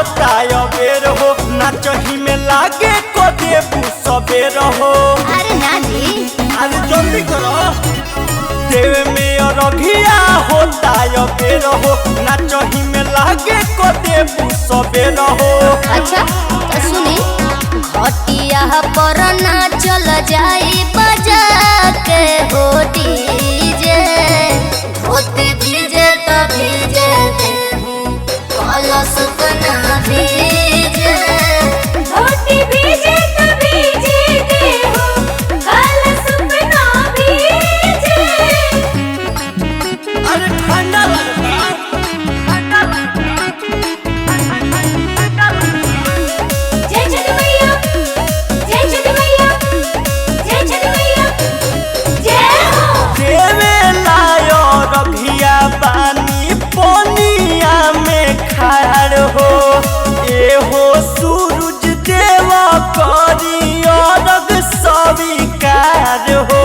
होता अबेर हो नाचही में लागे को देबू सबेर हो। अरे ना जी अरे जल्दी करो देवे में अरघिया होता अबेर हो नाचही में लागे को देबू सबेर हो। अच्छा तो सुनी घटिया पर ना चल जाई बजा के हो डीजे होते भीजे तो भीजे कलश बना भीजे होते भीजे तो भीजे हो कलश बना भीजे। अरे ठंडा लगता पानी पोनिया में खाड़ हो ए हो सूरज देवा करी अरग स्वीकार हो।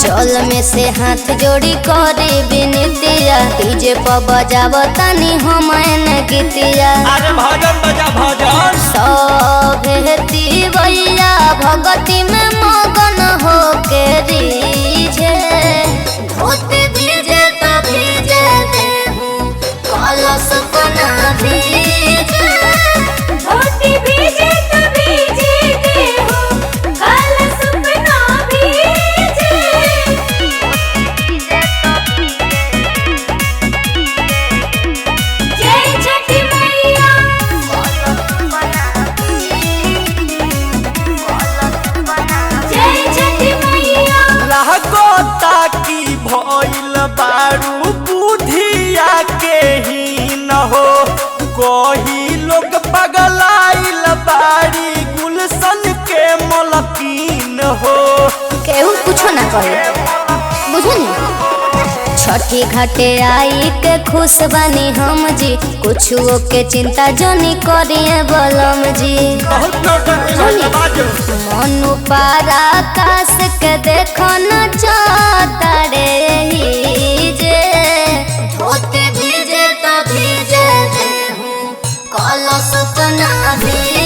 जल में से हाथ जोड़ी करे बिनतिया डीजे पर बजावतानी हम गीतिया। अरे भजन बजा भजन सभेती भैया भगती में मगन हो के रीझे धोते भीजे तो भीजे कलश बना भीजे धोते भीजे तो भीजे हो कलश बना भीजे। जय छठी मैया जय छठी मैया लागता की भइल बारू बुधिया के ही न हो कोही लोग पगलाइल बारी गुलशन के मलकीन हो। केहू कुछो ना कहे बुझनी छठी घाटे आई के खुश बानी हम जी कुछुओ के चिंता जनी करिए बलम जी। मनु पारा आकाश के देखो न चातारे जे धोते भीजे तो भीजे कलश बना भीजे।